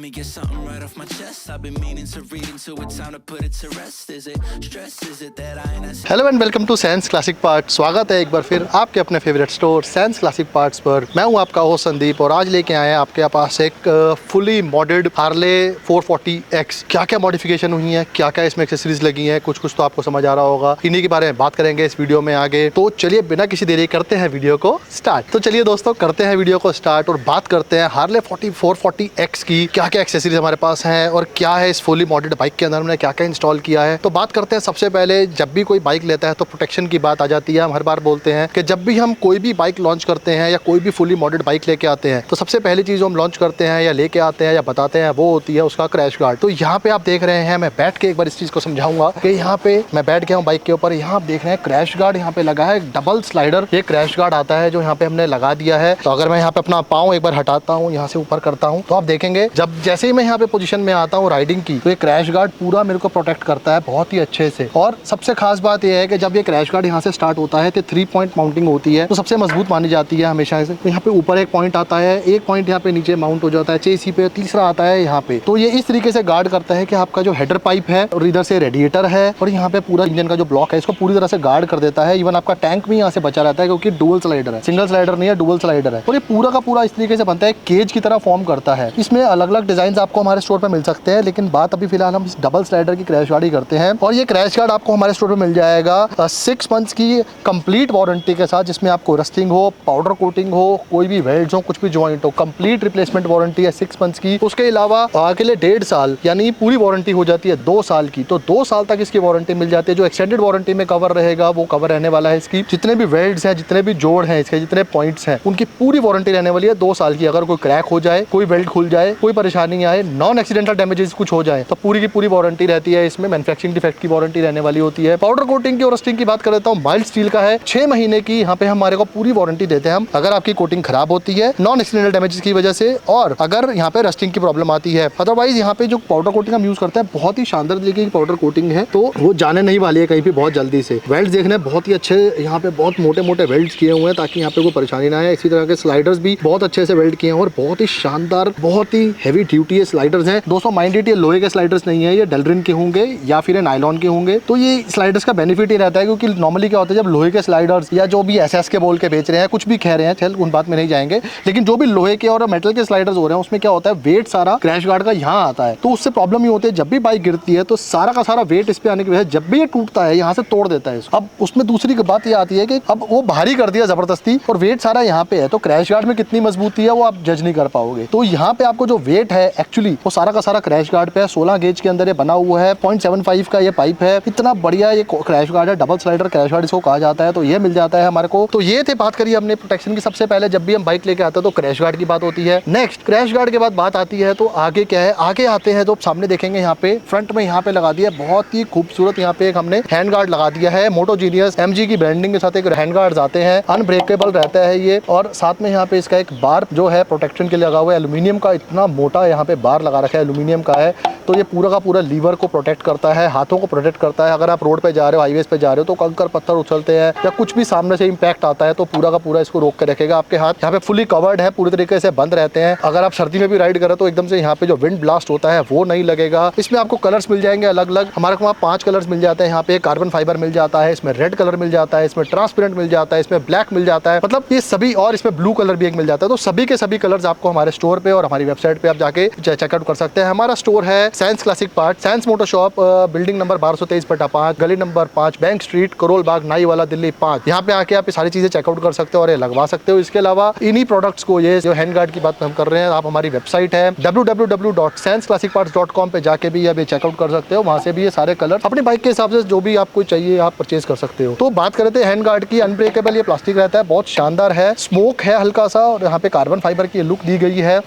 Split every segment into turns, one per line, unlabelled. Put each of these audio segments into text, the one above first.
me get something right off my chest. I've been meaning to read into it, time to put it to rest. Is it stress? Is it that I ain't as...
hello and welcome to Sans Classic Parts. स्वागत है एक बार फिर आपके अपने favourite store Sans Classic Parts पर। मैं हूं आपका होस्ट संदीप और आज लेके आए हैं आपके पास एक फुली मॉडेड हार्ले 440X। क्या क्या मॉडिफिकेशन हुई है, क्या क्या इसमें एक्सेसरीज लगी हैं, कुछ कुछ तो आपको समझ आ रहा होगा। इन्हीं के बारे में बात करेंगे इस वीडियो में आगे। तो चलिए बिना किसी देरी करते हैं वीडियो को स्टार्ट। तो चलिए दोस्तों करते हैं वीडियो को स्टार्ट और बात करते हैं हार्ले 440X की क्या क्या एक्सेसरीज हमारे पास हैं और क्या है इस फुली मॉडेड बाइक के अंदर हमने क्या क्या इंस्टॉल किया है। तो बात करते हैं सबसे पहले, जब भी कोई बाइक लेता है तो प्रोटेक्शन की बात आ जाती है। हम हर बार बोलते हैं कि जब भी हम कोई भी बाइक लॉन्च करते हैं या कोई भी फुली मॉडेड बाइक लेके आते हैं तो सबसे पहली चीज हम लॉन्च करते हैं या लेके आते हैं या बताते हैं वो होती है उसका क्रैश गार्ड। तो यहाँ पे आप देख रहे हैं, मैं बैठ के एक बार इस चीज को समझाऊंगा कि यहाँ पे मैं बैठ गया हूँ बाइक के ऊपर। यहाँ आप देख रहे हैं क्रैश गार्ड यहाँ पे लगा है, डबल स्लाइडर ये क्रैश गार्ड आता है जो यहाँ पे हमने लगा दिया है। तो अगर मैं यहाँ पे अपना पाँव एक बार हटाता हूँ, यहाँ से ऊपर करता हूँ, तो आप देखेंगे जब जैसे ही मैं यहाँ पे पोजीशन में आता हूँ राइडिंग की, तो ये क्रैश गार्ड पूरा मेरे को प्रोटेक्ट करता है बहुत ही अच्छे से। और सबसे खास बात यह है कि जब ये क्रैश गार्ड यहाँ से स्टार्ट होता है तो 3 पॉइंट माउंटिंग होती है, तो सबसे मजबूत मानी जाती है हमेशा से। तो यहाँ पे ऊपर एक पॉइंट आता है, एक पॉइंट यहाँ पे नीचे माउंट हो जाता है चेसी पे, तीसरा आता है यहाँ पे। तो ये इस तरीके से गार्ड करता है कि आपका जो हेडर पाइप है और इधर से रेडिएटर है और यहाँ पे पूरा इंजन का जो ब्लॉक है इसको पूरी तरह से गार्ड कर देता है। इवन आपका टैंक भी यहाँ से बचा रहता है क्योंकि डुअल स्लाइडर है, सिंगल स्लाइडर नहीं है, डुअल स्लाइडर है। और ये पूरा का पूरा इस तरीके से बनता है, केज की तरह फॉर्म करता है। इसमें अलग अलग डिजाइन आपको हमारे स्टोर पर मिल सकते हैं, लेकिन बात अभी फिलहाल हम इस डबल स्लाइडर की क्रैश गार्ड ही करते हैं। और ये क्रैश गार्ड आपको हमारे स्टोर पर मिल जाएगा 6 मंथ्स की कंप्लीट वारंटी के साथ, जिसमें आपको रस्टिंग हो, पाउडर कोटिंग हो, कोई भी वेल्ड्स हो, कुछ भी जॉइंट हो, कंप्लीट रिप्लेसमेंट वारंटी है 6 मंथ्स की। उसके अलावा अगले 1.5 साल यानी पूरी वारंटी हो जाती है 2 साल की, तो 2 साल तक इसकी वारंटी मिल जाती है। जो एक्सटेंडेड वारंटी में कवर रहेगा वो कवर रहने वाला है इसकी। जितने भी वेल्ड्स हैं, जितने भी जोड़ हैं इसके, जितने पॉइंट्स हैं, उनकी पूरी वारंटी रहने वाली है 2 साल की। अगर कोई क्रैक हो जाए, कोई वेल्ड खुल जाए, कोई परेशानी आए, नॉन एक्सीडेंटल डैमेजेस कुछ हो जाए, तो पूरी की पूरी वारंटी रहती है इसमें। मैन्युफैक्चरिंग डिफेक्ट की वारंटी रहने वाली होती है। पाउडर कोटिंग की और रस्टिंग की बात कर लेता हूँ, माइल्ड स्टील का है, 6 महीने की यहाँ पे हमारे को पूरी वारंटी देते हैं हम। अगर आपकी कोटिंग खराब होती है नॉन एक्सीडेंटल डैमेजेस की वजह से, और अगर यहाँ पे रस्टिंग की प्रॉब्लम आती है। अदरवाइज यहाँ पे जो पाउडर कोटिंग हम यूज करते हैं बहुत ही शानदार तरीके की पाउडर कोटिंग है, तो वो जाने नहीं वाली है कहीं भी बहुत जल्दी से। वेल्ड्स देखने बहुत ही अच्छे, यहाँ पे बहुत मोटे मोटे वेल्ड्स किए हुए हैं ताकि यहाँ पे कोई परेशानी ना आए। इसी तरह के स्लाइडर्स भी बहुत अच्छे से वेल्ड किए हैं और बहुत ही शानदार, बहुत ही हैवी ड्यूटी स्लाइडर्स हैं। दोस्तों माइंड इट, ये लोहे के स्लाइडर्स नहीं है, ये डेलरिन के होंगे या फिर नायलॉन के होंगे। तो ये स्लाइडर्स का बेनिफिट ही रहता है क्योंकि नॉर्मली क्या होता है, जब लोहे के स्लाइडर्स या जो भी एसएस के बोल के बेच रहे हैं, कुछ भी कह रहे हैं, चल उन बात में नहीं जाएंगे, लेकिन जो भी लोहे के और मेटल के स्लाइडर्स हो रहे हैं उसमें क्या होता है, वेट सारा क्रैश गार्ड का यहाँ आता है। तो उससे प्रॉब्लम ये होती है, जब भी बाइक गिरती है तो सारा का सारा वेट इस पे आने की वजह से जब भी ये टूटता है यहाँ से तोड़ देता है। अब उसमें दूसरी बात ये आती है कि अब वो भारी कर दिया जबरदस्ती और वेट सारा यहाँ पे है, तो क्रैश गार्ड में कितनी मजबूती है वो आप जज नहीं कर पाओगे। तो यहाँ पे आपको जो वेट है एक्चुअली वो सारा का सारा क्रैश गार्ड पे है। 16 गेज के अंदर ये बना हुआ है, 0.75 का ये पाइप है। इतना बढ़िया ये क्रैश गार्ड है, डबल स्लाइडर क्रैश गार्ड इसको कहा जाता है। तो ये मिल जाता है हमारे को। तो ये थे, बात करिए हमने प्रोटेक्शन की। सबसे पहले जब भी हम बाइक लेके आते हैं तो क्रैश गार्ड की बात होती है। नेक्स्ट क्रैश गार्ड के बाद बात आती है तो आगे क्या है, आगे आते हैं तो सामने देखेंगे यहाँ पे फ्रंट में यहाँ पे लगा दिया बहुत ही खूबसूरत, यहाँ पे एक हमने हैंड गार्ड लगा दिया है। मोटो जीनियस MG की ब्रांडिंग के साथ एक हैंड गार्ड आते हैं, अनब्रेकेबल रहता है ये। और साथ में यहाँ पे इसका एक बार जो है प्रोटेक्शन के लिए लगा हुआ है, एल्यूमिनियम का इतना मोटा यहाँ पे बार लगा रखा है, एल्यूमिनियम का है। तो ये पूरा का पूरा लीवर को प्रोटेक्ट करता है, हाथों को प्रोटेक्ट करता है। अगर आप रोड पे जा रहे हो, हाईवेज पे जा रहे हो, तो कंकर पत्थर उछलते हैं या कुछ भी सामने से इंपैक्ट आता है तो पूरा का पूरा इसको रोक के रखेगा। आपके हाथ यहाँ पे फुली कवर्ड है, पूरी तरीके से बंद रहते हैं। अगर आप सर्दी में भी राइड करें तो एकदम से यहाँ पे जो विंड ब्लास्ट होता है वो नहीं लगेगा। इसमें आपको कलर्स मिल जाएंगे अलग अलग, हमारे को वहाँ 5 कलर्स मिल जाते हैं। यहाँ पे कार्बन फाइबर मिल जाता है, इसमें रेड कलर मिल जाता है, इसमें ट्रांसपेरेंट मिल जाता है, इसमें ब्लैक मिल जाता है, मतलब ये सभी, और इसमें ब्लू कलर भी एक मिल जाता है। तो सभी के सभी कलर्स आपको हमारे स्टोर पे और हमारी वेबसाइट पे आप जाके चेकआउट कर सकते हैं। हमारा स्टोर है science classic part, science motor shop, building number 1223/5, गली नंबर 5, बैंक स्ट्रीट, करोल बाग, नाईवाला, दिल्ली 5। यहाँ पे आके आप सारी चीजें चेकआउट कर सकते हो और ये लगवा सकते हो। इसके अलावा इन्हीं प्रोडक्ट्स को, ये जो हैंड गार्ड की बात हम कर रहे हैं, आप हमारी वेबसाइट है www.scienceclassicparts.com पे जाके भी आप चेकआउट कर सकते हो। वहाँ से भी ये सारे कलर अपनी बाइक के हिसाब से जो भी आपको चाहिए आप परचेज कर सकते हो। तो बात करते हैं हैंड गार्ड की, अनब्रेकेबल ये प्लास्टिक रहता है, बहुत शानदार है, स्मोक है हल्का सा, और यहाँ पे कार्बन फाइबर की लुक दी गई है,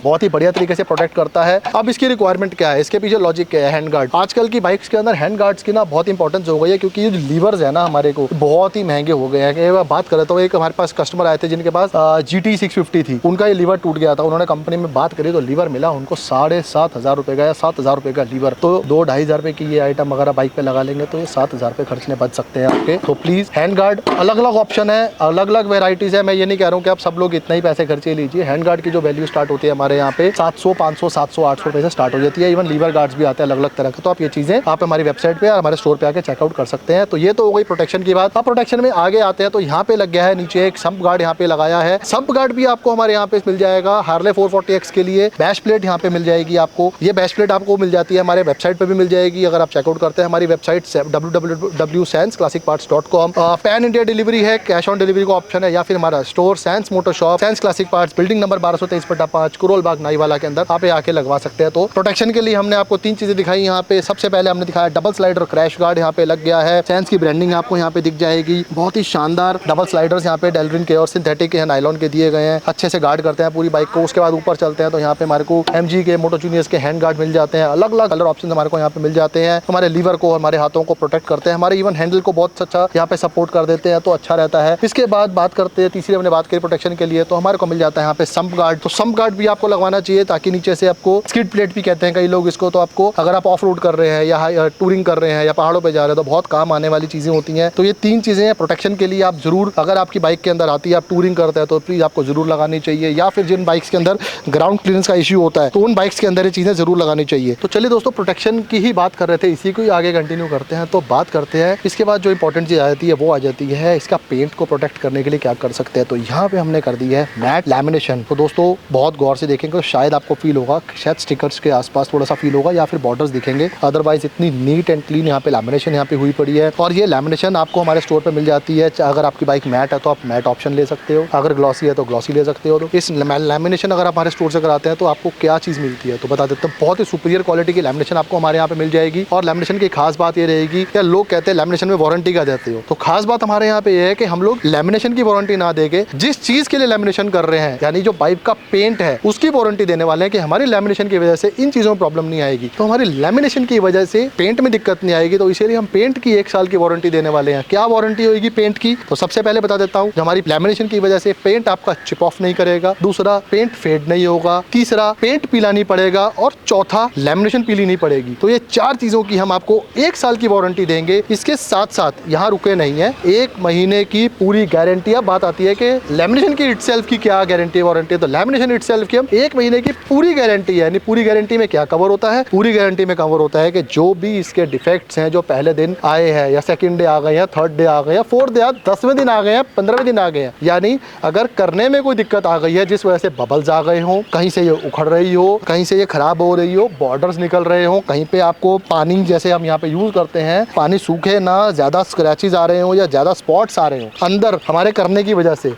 बहुत ही बढ़िया तरीके से प्रोटेक्ट करता है। अब इसकी रिक्वायरमेंट क्या है, इसके पीछे लॉजिक क्या है, हैंड गार्ड। आजकल की बाइक्स के अंदर हैंड गार्ड्स की ना बहुत इंपॉर्टेंस हो गई है क्योंकि ये जो लीवर्स है ना हमारे को बहुत ही महंगे हो गए हैं। बात करें तो एक हमारे पास कस्टमर आए थे जिनके पास GT 650 थी, उनका ये लीवर टूट गया था। उन्होंने कंपनी में बात करी तो लीवर मिला उनको 7,500 रुपए का या 7,000 रुपए का लीवर। तो 2-2,500 रुपए की ये आइटम अगर आप बाइक पे लगा लेंगे तो ये 7,000 रुपए खर्चने बच सकते हैं आपके। तो प्लीज हैंड गार्ड अलग अलग ऑप्शन है, अलग अलग वेराइटीज है। मैं ये नहीं कह रहा हूँ कि आप सब लोग इतना ही पैसे खर्चे लीजिए। हैंड गार्ड की जो वैल्यू स्टार्ट होती है हमारे हमारे यहाँ पे 700, 500, 700, 800 रुपए से स्टार्ट हो जाती है। इवन लीवर गार्ड्स भी आते हैं अलग अलग तरह के। तो आप ये चीजें आप हमारी वेबसाइट पे और हमारे स्टोर पे आके चेकआउट कर सकते हैं। तो ये तो हो गई प्रोटेक्शन की बात। अब प्रोटेक्शन में आगे आते हैं तो यहाँ पे लग गया है नीचे एक सम्प गार्ड यहाँ पे लगाया है। सम्प गार्ड भी आपको हमारे यहाँ पे मिल जाएगा। हार्ले 440X के लिए बैश प्लेट यहाँ पे मिल जाएगी आपको। ये बैश प्लेट आपको मिल जाती है हमारे वेबसाइट पे भी मिल जाएगी अगर आप चेकआउट करते हैं हमारी website www.sansclassicparts.com। Pan India delivery है, कैश ऑन डिलीवरी का ऑप्शन है, या फिर हमारा store Sans motor shop, Sans classic parts, building number 1223/5, Karol Bagh Naiwala के अंदर आप आके लगवा सकते हैं। तो प्रोटेक्शन के लिए हमने आपको 3 चीजें दिखाई यहाँ पे। सबसे पहले हमने दिखाया डबल स्लाइडर क्रैश गार्ड यहाँ पे लग गया है। सैंस की ब्रांडिंग आपको यहाँ पे दिख जाएगी। बहुत ही शानदार डबल स्लाइडर्स यहाँ पे डेलरिन के और सिंथेटिक के नायलॉन के दिए गए हैं, अच्छे से गार्ड करते हैं पूरी बाइक को। उसके बाद ऊपर चलते हैं तो यहाँ पे हमारे को MG के, मोटो जूनियर्स के हैंड गार्ड मिल जाते हैं। अलग अलग कलर ऑप्शन हमारे को यहाँ पे मिल जाते हैं। हमारे लीवर को, हमारे हाथों को प्रोटेक्ट करते हैं। हमारे इवन हैंडल को बहुत अच्छा यहाँ पे सपोर्ट कर देते हैं, तो अच्छा रहता है। इसके बाद बात करते हैं तीसरी हमने बात करी प्रोटेक्शन के लिए, तो हमारे को मिल जाता है यहाँ पे सम्प गार्ड। तो सम्प गार्ड भी आपको लगवाना चाहिए ताकि नीचे से आपको स्किड प्लेट भी कहते हैं कई लोग इसको। तो आपको अगर आप ऑफ रोड कर रहे हैं या टूरिंग कर रहे हैं या पहाड़ों पे जा रहे हैं तो बहुत काम आने वाली चीजें होती हैं। तो ये 3 चीजें हैं प्रोटेक्शन के लिए। आप जरूर, अगर आपकी बाइक के अंदर आती है, आप टूरिंग करते हैं तो प्लीज आपको जरूर लगानी चाहिए। या फिर जिन बाइक्स के अंदर ग्राउंड क्लियरेंस का इश्यू होता है तो उन बाइक्स के अंदर ये चीजें जरूर लगानी चाहिए। तो चलिए दोस्तों, प्रोटेक्शन की ही बात कर रहे थे, इसी को ही आगे कंटिन्यू करते हैं। तो बात करते हैं इसके बाद जो इंपॉर्टेंट चीज आ जाती है वो आ जाती है इसका पेंट को प्रोटेक्ट करने के लिए क्या कर सकते हैं। तो यहाँ पे हमने कर दी है मैट लैमिनेशन। तो दोस्तों बहुत गौर से देखेंगे तो शायद आपको फील होगा, शायद स्टिकर्स के आसपास थोड़ा सा फील होगा या फिर बॉर्डर्स दिखेंगे, अदरवाइज इतनी नीट एंड क्लीन यहाँ पे लैमिनेशन यहाँ पे हुई पड़ी है। और ये लैमिनेशन आपको हमारे स्टोर पे मिल जाती है। अगर आपकी बाइक मैट है तो आप मैट ऑप्शन ले सकते हो, अगर ग्लॉसी है तो ग्लॉसी ले सकते हो। तो इस लैमिनेशन अगर आप हमारे स्टोर से कराते हैं तो आपको क्या चीज मिलती है तो बता देते हैं। बहुत ही सुपीरियर क्वालिटी की लैमिनेशन आपको हमारे यहाँ पे मिल जाएगी। और लैमिनेशन की खास बात ये रहेगी, क्या लोग कहते हैं लैमिनेशन में वारंटी का देते हो, तो खास बात हमारे यहाँ पे ये है कि हम लोग लैमिनेशन की वारंटी ना देके जिस चीज के लिए लैमिनेशन कर रहे हैं, यानी जो बाइक का पेंट है उसकी वारंटी देने वाले हैं कि हमारी लैमिनेशन की वजह से इन चीजों में प्रॉब्लम नहीं आएगी। तो हमारी लैमिनेशन की वजह से पेंट में दिक्कत नहीं आएगी, तो इसीलिए हम पेंट की 1 साल की वारंटी देने वाले हैं। क्या वारंटी होगी पेंट की, तो सबसे पहले बता देता हूँ, हमारी लैमिनेशन की वजह से पेंट आपका चिप ऑफ नहीं करेगा, दूसरा पेंट फेड नहीं होगा, तीसरा पेंट पीला नहीं पड़ेगा, और चौथा लैमिनेशन पीली नहीं पड़ेगी। तो ये 4 चीजों की हम आपको 1 साल की वारंटी देंगे। इसके साथ साथ यहाँ रुके नहीं है, 1 महीने की पूरी गारंटी। अब बात आती है कि लैमिनेशन की इटसेल्फ की क्या गारंटी वारंटी है, तो लैमिनेशन इटसेल्फ की हम 1 महीने की पूरी गारंटी है। यानी पूरी गारंटी में क्या कवर होता है, पूरी गारंटी में कवर होता है कि जो भी इसके डिफेक्ट्स हैं, जो पहले दिन आए हैं या सेकंड डे आ गए हैं, थर्ड डे आ गए हैं, फोर्थ डे 10वें दिन आ गए हैं, 15वें दिन आ गए हैं, यानी अगर करने में कोई दिक्कत आ गई है जिस वजह से बबल्स आ गए हो, कहीं से ये उखड़ रही हो, कहीं से ये खराब हो रही हो, बॉर्डर्स निकल रहे हो, कहीं पे आपको पानी जैसे हम यहाँ पे यूज करते हैं, पानी सूखे ना, ज्यादा स्क्रैचेस आ रहे हो या ज्यादा स्पॉट्स आ रहे हो अंदर हमारे करने की वजह से,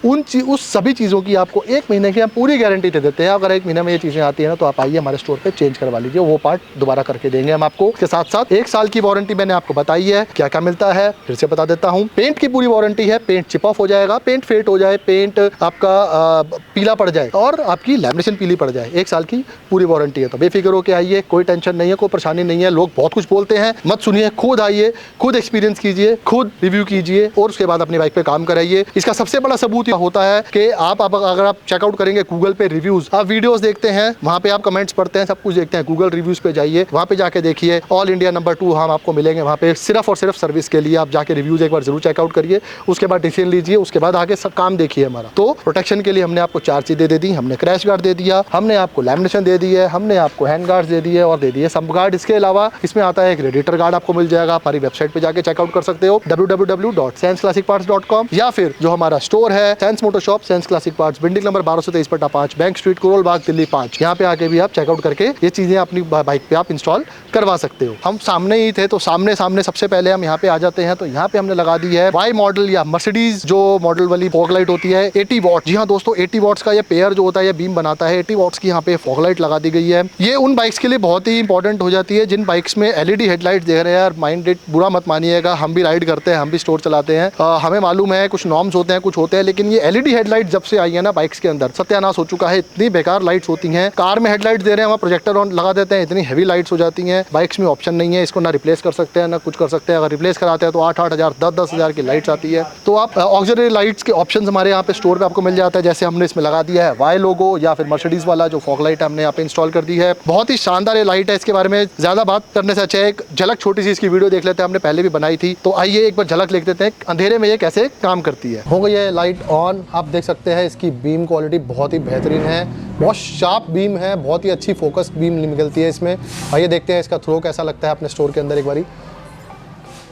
उस सभी चीजों की आपको 1 महीने की हम पूरी गारंटी दे देते हैं। अगर 1 महीने में ये चीजें आती है ना तो आप आइए हमारे स्टोर पे चेंज करवा लीजिए, वो पार्ट दोबारा करके देंगे हम आपको। इसके साथ साथ 1 साल की वारंटी मैंने आपको बताई है, क्या क्या मिलता है फिर से बता देता हूँ। पेंट की पूरी वारंटी है, पेंट चिप ऑफ हो जाएगा, पेंट फेड हो जाए, पेंट आपका पीला पड़ जाए और आपकी लैमिनेशन पीली पड़ जाए, 1 साल की पूरी वारंटी है। तो बेफिक्र होकर आइए, कोई टेंशन नहीं है, कोई परेशानी नहीं है। लोग बहुत कुछ बोलते हैं, मत सुनिए, खुद आइए, खुद एक्सपीरियंस कीजिए, खुद रिव्यू कीजिए और उसके बाद अपनी बाइक पे काम कराइए। इसका सबसे बड़ा सबूत होता है कि आप अगर आप चेकआउट करेंगे गूगल पे रिव्यूज, आप वीडियोस देखते हैं, वहाँ पे आप कमेंट्स पढ़ते हैं, सब कुछ देखते हैं, गूगल रिव्यूज पे जाइए, वहाँ पे जाके देखिए, ऑल इंडिया नंबर 2 हम आपको मिलेंगे वहाँ पे सिर्फ और सिर्फ सर्विस के लिए। आप जाके रिव्यूज एक बार जरूर चेकआउट करिए, उसके बाद डिसीजन लीजिए, उसके बाद आगे सब काम देखिए हमारा। तो प्रोटेक्शन के लिए हमने आपको 4 चीजें दे दी, हमने क्रैश गार्ड दे दिया, हमने आपको लैमिनेशन दे दी है, हमने आपको हैंड गार्ड दे दिए और दे दिए सम्प गार्ड। इसके अलावा इसमें आता है एक रेडिएटर गार्ड आपको मिल जाएगा, हमारी वेबसाइट पे जाके चेकआउट कर सकते हो www.sansclassicparts.com, या फिर जो हमारा स्टोर है Sans motor shop, Sans classic parts, building number 1223/5, bank street, Karol Bagh, Delhi 5। यहाँ पे आके भी आप चेकआउट करके ये चीजें अपनी बाइक पे आप इंस्टॉल करवा सकते हो। हम सामने ही थे तो सामने सबसे पहले हम यहाँ पे आ जाते हैं। तो यहाँ पे हमने लगा दी है वाई मॉडल या मर्सिडीज जो मॉडल वाली फॉग लाइट होती है 80 वॉट। जी हाँ दोस्तों, 80 वॉट्स का ये पेयर जो होता है, ये बीम बनाता है, 80 वॉट्स की यहाँ पे फॉग लाइट लगा दी गई है। ये उन बाइक्स के लिए बहुत ही इंपॉर्टेंट हो जाती है जिन बाइक्स में LED हेडलाइट दे रहे हैं। यार माइंड इट, बुरा मत मानिएगा, हम भी राइड करते हैं, हम भी स्टोर चलाते हैं, हमें मालूम है कुछ नॉर्म्स होते हैं, कुछ होते हैं, लेकिन ये LED हेडलाइट जब से आई है ना बाइक्स के अंदर, सत्यानाश हो चुका है। इतनी बेकार लाइट्स होती हैं, कार में हेडलाइट दे रहे हैं, वहाँ प्रोजेक्टर ऑन लगा देते हैं, इतनी हैवी लाइट्स हो जाती हैं। बाइक्स में ऑप्शन नहीं है, इसको ना रिप्लेस कर सकते हैं ना कुछ कर सकते हैं। अगर रिप्लेस कराते हैं तो 8-8 हज़ार 10-10 हज़ार की लाइट्स आती है। तो आप ऑक्सिलरी लाइट्स के ऑप्शन हमारे यहाँ पे स्टोर पे आपको मिल जाता है। जैसे हमने इसमें लगा दिया है वाई लोगो या फिर मर्सिडीज वाला जो फॉग लाइट हमने यहाँ पे इंस्टॉल कर दी है। बहुत ही शानदार ये लाइट है, इसके बारे में ज्यादा बात करने से अच्छा है एक झलक छोटी सी इसकी वीडियो देख लेते हैं, हमने पहले भी बनाई थी। तो आइए एक बार झलक लिख देते हैं अंधेरे में ये कैसे काम करती है। हो गई है लाइट ऑन, आप देख सकते हैं इसकी बीम क्वालिटी बहुत ही बेहतरीन है, बहुत शार्प बीम है, बहुत ही अच्छी फोकस बीम निकलती है इसमें। आइए देखते हैं इसका थ्रो कैसा लगता है अपने स्टोर के अंदर एक बारी।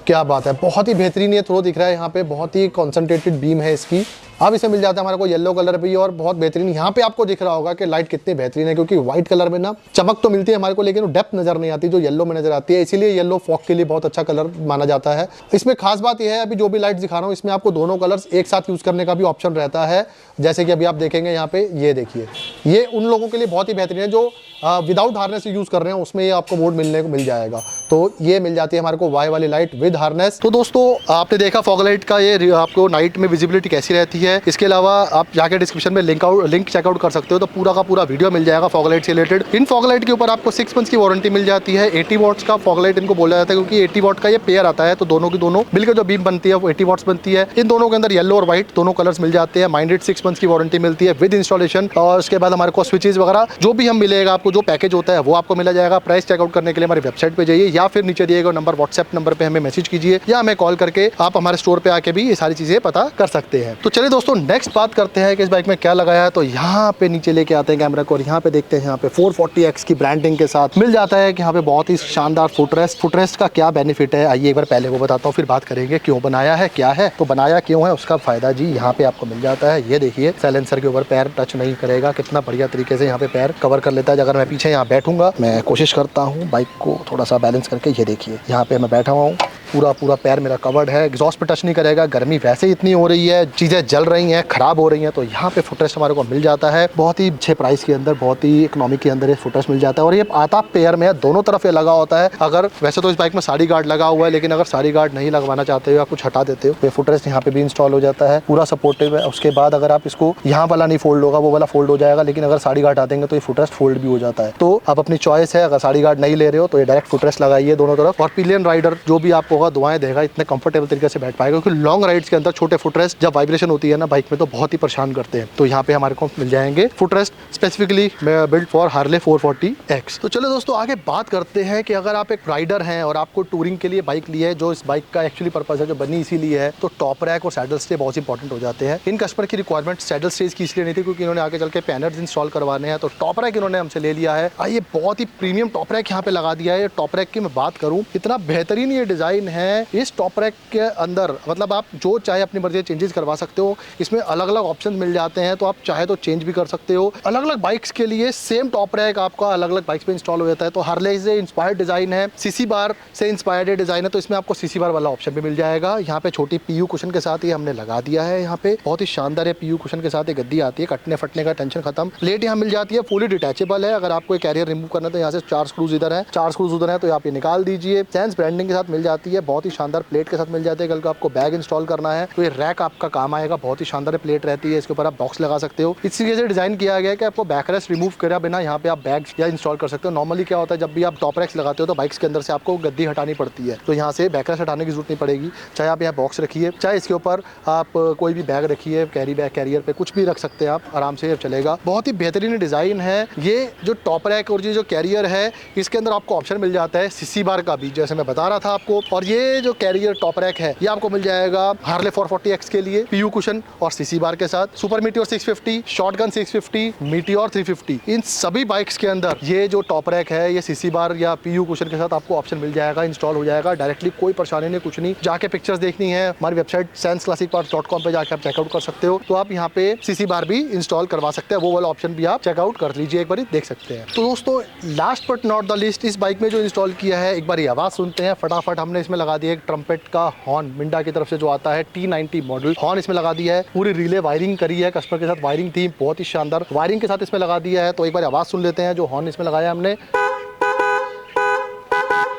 क्या बात है, बहुत ही बेहतरीन ये थ्रो दिख रहा है यहाँ पे, बहुत ही कॉन्सेंट्रेटेड बीम है इसकी। अब इसे मिल जाता है हमारे को येलो कलर भी और बहुत बेहतरीन। यहाँ पे आपको दिख रहा होगा कि लाइट कितनी बेहतरीन है, क्योंकि व्हाइट कलर में ना चमक तो मिलती है हमारे को, लेकिन वो डेप्थ नजर नहीं आती जो येलो में नजर आती है। इसीलिए येलो फॉग के लिए बहुत अच्छा कलर माना जाता है। इसमें खास बात यह है, अभी जो भी लाइट दिखा रहा हूँ इसमें आपको दोनों कलर्स एक साथ यूज करने का भी ऑप्शन रहता है। जैसे कि अभी आप देखेंगे यहाँ पे, ये देखिए, ये उन लोगों के लिए बहुत ही बेहतरीन है जो विदाउट हार्नेस यूज कर रहे हैं, उसमें ये आपको मोड मिलने को मिल जाएगा। तो ये मिल जाती है हमारे को वाई वाली लाइट विद हार्नेस। तो दोस्तों आपने देखा फॉग लाइट का ये आपको नाइट में विजिबिलिटी कैसी रहती है। इसके अलावा आप जाके डिस्क्रिप्शन में लिंक चेकआउट कर सकते हो, तो पूरा का पूरा वीडियो मिल जाएगा फॉग लाइट से रिलेटेड। इन फॉग लाइट के ऊपर आपको 6 मंथ्स की वारंटी मिल जाती है। 80 वॉट्स का फॉग लाइट इनको बोला जाता है, क्योंकि 80 वॉट का ये पेयर आता है, तो दोनों की दोनों मिलकर जो बीम बनती है वो 80 वॉट्स बनती है। इन दोनों के अंदर येलो और व्हाइट दोनों कलर्स मिल जाते हैं। माइंडेड 6 मंथ्स की वारंटी मिलती है विद इंस्टॉलेशन। और उसके बाद हमारे को स्विचेस वगैरह जो भी हम मिलेगा, आपको जो पैकेज होता है वो आपको मिला जाएगा। प्राइस चेकआउट करने के लिए हमारी वेबसाइट पे जाइए, या फिर नीचे दिए गए नंबर व्हाट्सएप नंबर पे हमें मैसेज कीजिए, या हमें कॉल करके आप हमारे स्टोर पे आके भी ये सारी चीजें पता कर सकते हैं। तो चलिए दोस्तों नेक्स्ट बात करते हैं कि इस बाइक में क्या लगाया है। तो यहाँ पे नीचे लेके आते हैं कैमरा को, और यहाँ पे देखते हैं यहाँ पे 440X की ब्रांडिंग के साथ मिल जाता है कि यहाँ पे बहुत ही शानदार फुटरेस्ट। फुटरेस्ट का क्या बेनिफिट है, आइए एक बार पहले वो बताता हूँ, फिर बात करेंगे क्यों बनाया है, क्या है। तो बनाया क्यों है उसका फायदा जी यहाँ पे आपको मिल जाता है। ये देखिए, साइलेंसर के ऊपर पैर टच नहीं करेगा, कितना बढ़िया तरीके से यहाँ पे पैर कवर कर लेता है। अगर मैं पीछे यहाँ बैठूंगा, मैं कोशिश करता हूँ बाइक को थोड़ा सा बैलेंस करके, ये देखिए यहाँ पे मैं बैठा हुआ हूँ, पूरा पैर मेरा कवर्ड है, एग्जॉस्ट पे टच नहीं करेगा। गर्मी वैसे ही इतनी हो रही है, चीज़ें जल रही हैं, खराब हो रही हैं, तो यहाँ पे फुटरेस्ट हमारे को मिल जाता है बहुत ही अच्छे प्राइस के अंदर, बहुत ही इकोनॉमी के अंदर ये फुटरेस्ट मिल जाता है। और ये आता पेयर में है, दोनों तरफ ये लगा होता है। अगर वैसे तो इस बाइक में साड़ी गार्ड लगा हुआ है, लेकिन अगर साड़ी गार्ड नहीं लगवाना चाहते हो या कुछ हटा देते हो, तो फुटरेस्ट यहाँ पे भी इंस्टॉल हो जाता है, पूरा सपोर्टिव है। उसके बाद अगर आप इसको यहाँ वाला नहीं फोल्ड होगा, वो वाला फोल्ड हो जाएगा, लेकिन अगर साड़ी गार्ड हटा देंगे तो ये फुटरेस्ट फोल्ड भी हो जाता है। तो आप अपनी चॉइस है, अगर साड़ी गार्ड नहीं ले रहे हो तो ये डायरेक्ट फुटरेस्ट लगाइए दोनों तरफ। और पिलियन राइडर जो भी आपको होगा दुआएं देगा, इतने कंफर्टेबल तरीके से बैठ पाएगा, क्योंकि लॉन्ग राइड्स के अंदर छोटे फुटरेस्ट जब वाइब्रेशन होती है ना बाइक में, तो बहुत ही परेशान करते हैं। तो यहाँ पे हमारे को मिल जाएंगे footrest specifically build for Harley 440X। तो चलो दोस्तों आगे बात करते हैं कि अगर आप एक राइडर हैं और आपको टूरिंग के लिए बाइक ली है, जो इस बाइक का एक्चुअली पर्पस है, जो बनी इसीलिए है, तो टॉप रैक और सैडल स्टे बहुत इंपॉर्टेंट हो जाते हैं। इन कस्टमर की रिक्वायरमेंट सैडल स्टेज की इसलिए नहीं थी, क्योंकि इन्होंने आगे चल के पैनल्स इंस्टॉल करवाने हैं, तो टॉप रैक इन्होंने हमसे ले लिया है। ये बहुत ही प्रीमियम टॉप रैक यहाँ पे लगा दिया है। टॉप रैक की मैं बात करूँ, इतना बेहतरीन ये डिजाइन है इस टॉप रैक के अंदर, मतलब आप जो चाहे अपनी मर्जी से चेंजेस करवा सकते हो। इसमें अलग अलग ऑप्शन मिल जाते हैं, तो आप चाहे तो चेंज भी कर सकते हो। अलग अलग बाइक्स के लिए सेम टॉप रैक आपका अलग अलग बाइक्स पे इंस्टॉल हो जाता है। तो हार्ले से इंस्पायर्ड डिजाइन है, सीसी बार से इंस्पायर्ड डिजाइन है, तो इसमें आपको सीसी बार वाला ऑप्शन भी मिल जाएगा। यहाँ पे छोटी पीयू कुशन के साथ ये हमने लगा दिया है। यहाँ पे बहुत ही शानदार है, पीयू कुशन के साथ एक गद्दी आती है, कटने फटने का टेंशन खत्म। प्लेट यहाँ मिल जाती है, फुली डिटैचेबल है। अगर आपको कैरियर रिमूव करना है तो यहाँ से 4 स्क्रूज इधर है, 4 स्क्रूज उधर है, तो आप ये निकाल दीजिए। सैंस ब्रांडिंग के साथ मिल जाती है, बहुत ही शानदार प्लेट के साथ मिल जाती है। कल को आपको बैग इंस्टॉल करना है तो ये रैक आपका काम आएगा, बहुत ही शानदार प्लेट रहती है। इसके ऊपर आप बॉक्स लगा सकते हो। इस तरीके से डिजाइन किया गया है कि आपको बैकरेस्ट रिमूव करे बिना यहाँ पे आप बैग या इंस्टॉल कर सकते हो। नॉर्मली क्या होता है, जब भी आप टॉप रैक्स लगाते हो तो बाइक्स के अंदर से आपको गद्दी हटानी पड़ती है, तो यहाँ से बैकरेस्ट हटाने की जरूरत नहीं पड़ेगी। चाहे आप यहाँ बॉक्स रखिए, चाहे इसके ऊपर आप कोई भी बैग रखिए, कैरी बैग, कैरियर पे कुछ भी रख सकते हैं आप, आराम से चलेगा। बहुत ही बेहतरीन डिजाइन है। ये जो टॉप रैक और ये जो कैरियर है, इसके अंदर आपको ऑप्शन मिल जाता है सीसी बार का भी, जैसे मैं बता रहा था आपको। और ये जो कैरियर टॉप रैक है, ये आपको मिल जाएगा हार्ले 440X के लिए पीयू कुशन और सीसी बार के साथ। सुपर मीटियोर 650, शॉटगन 650, मीटियोर 350, इन सभी बाइक्स के अंदर ये जो टॉप रैक है, ये सीसी बार या पीयू कुशन के साथ आपको ऑप्शन मिल जाएगा, इंस्टॉल हो जाएगा डायरेक्टली, कोई परेशानी नहीं, कुछ नहीं। जाके पिक्चर्स देखनी है, हमारी वेबसाइट sensclassicparts.com पे जाके आप चेकआउट कर सकते हो, तो आप यहाँ पे सीसी बार भी इंस्टॉल करवा सकते हैं। वो वाला ऑप्शन भी आप चेकआउट कर लीजिए, एक बार देख सकते हैं। तो दोस्तों last but not the list, इस बाइक में जो इंस्टॉल किया है, एक बार ये आवाज सुनते हैं फटाफट। हमने इसमें लगा दिया एक ट्रम्पेट का हॉर्न, मिंडा की तरफ से जो आता है T90 मॉडल हॉर्न इसमें लगा दिया है। पूरी रिले वायरिंग करी है, कस्टमर के साथ वायरिंग थी, बहुत ही शानदार वायरिंग के साथ इसमें लगा दिया है। तो एक बार आवाज सुन लेते हैं जो हॉर्न इसमें लगाया हमने।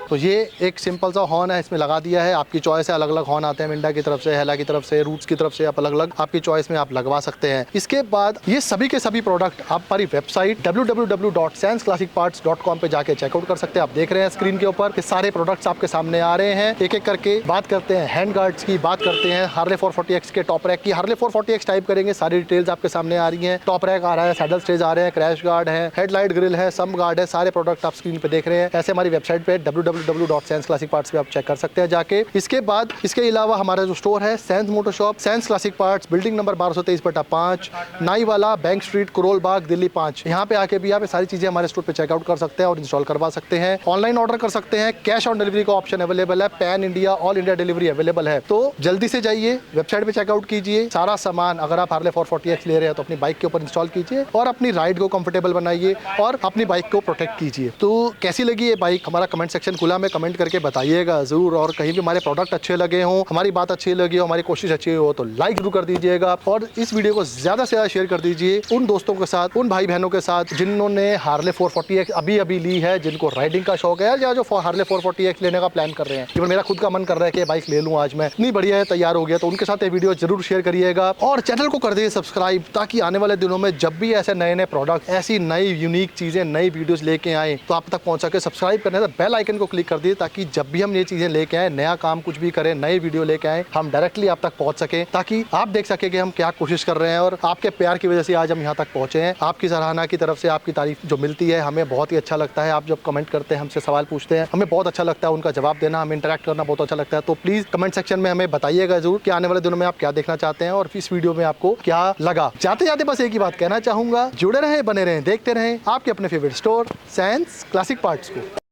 तो ये एक सिंपल सा हॉर्न है, इसमें लगा दिया है। आपकी चॉइस है, अलग अलग हॉर्न आते हैं, मिंडा की तरफ से, हेला की तरफ से, रूट्स की तरफ से, आप अलग अलग आपकी चॉइस में आप लगवा सकते हैं। इसके बाद ये सभी के सभी प्रोडक्ट आप हमारी वेबसाइट www.sensclassicparts.com पे जाके चेकआउट कर सकते हैं। आप देख रहे हैं स्क्रीन के ऊपर कि सारे प्रोडक्ट्स आपके सामने आ रहे हैं। एक एक करके बात करते हैं हैंड गार्ड्स की, बात करते हैं हार्ले 440X के टॉप रैक की। हार्ले 440X टाइप करेंगे, सारी डिटेल्स आपके सामने आ रही हैं। टॉप रैक आ रहा है, सैडल स्टेज आ रहे हैं, क्रैश गार्ड है, हेडलाइट ग्रिल है, सम गार्ड है, सारे प्रोडक्ट आप स्क्रीन पे देख रहे हैं। ऐसे हमारी वेबसाइट पे www.sensclassicparts पे आप चेक कर सकते हैं जाके। इसके बाद इसके अलावा हमारा जो स्टोर है Sens motor shop, Sens classic parts, building number 1223/5, Naiwala, bank street, Karol Bagh, Delhi 5। यहाँ पे आके भी आप ये सारी चीजें हमारे स्टोर पे चेकआउट कर सकते हैं और इंस्टॉल करवा सकते हैं। ऑनलाइन ऑर्डर कर सकते हैं, कैश ऑन डिलीवरी का ऑप्शन अवेलेबल है, pan India, all India delivery available है। तो जल्दी से जाइए, वेबसाइट पे चेकआउट कीजिए, सारा सामान अगर आप हार्ले 440X ले रहे हैं तो अपनी बाइक के ऊपर इंस्टॉल कीजिए और अपनी राइड को कंफर्टेबल बनाइए और अपनी बाइक को प्रोटेक्ट कीजिए। तो कैसी लगी ये बाइक, हमारा कमेंट सेक्शन खुला में कमेंट करके बताइएगा जरूर। और कहीं भी हमारे प्रोडक्ट अच्छे लगे हों, हमारी बात अच्छी लगी हो, हमारी कोशिश अच्छी हो तो लाइक जरूर कर दीजिएगा और इस वीडियो को ज्यादा से ज्यादा शेयर कर दीजिए उन दोस्तों के साथ, उन भाई बहनों के साथ जिन्होंने हार्ले 440X अभी ली है, जिनको राइडिंग का शौक है या जो हार्ले 440X लेने का प्लान कर रहे हैं। केवल मेरा खुद का मन कर रहा है कि बाइक ले लूं आज मैं, इतनी बढ़िया है, तैयार हो गया, तो उनके साथ ये वीडियो जरूर शेयर करिएगा और चैनल को कर दीजिए सब्सक्राइब, ताकि आने वाले दिनों में जब भी ऐसे नए नए प्रोडक्ट, ऐसी नई यूनिक चीजें, नई वीडियोस लेके आए तो आप तक पहुंचा के सब्सक्राइब करने से बेल आइकन को क्लिक कर दीजिए, ताकि जब भी हम ये चीजें लेके आए, नया काम कुछ भी करें, नई वीडियो लेके आए, हम डायरेक्टली आप तक पहुंच सके, ताकि आप देख सके कि हम क्या कोशिश कर रहे हैं। और आपके प्यार की वजह से आज हम यहाँ तक पहुंचे हैं। आपकी सराहना की तरफ से आपकी तारीफ जो मिलती है हमें बहुत ही अच्छा लगता है। आप जब कमेंट करते हैं, हमसे सवाल पूछते हैं, हमें बहुत अच्छा लगता है उनका जवाब देना, हमें इंटरेक्ट करना बहुत अच्छा लगता है। तो प्लीज कमेंट सेक्शन में हमें बताइएगा जरूर कि आने वाले दिनों में आप क्या देखना चाहते हैं और इस वीडियो में आपको क्या लगा। जाते जाते बस एक ही बात कहना चाहूंगा, जुड़े रहें, बने रहें, देखते रहें आपके अपने favourite store sense classic parts को।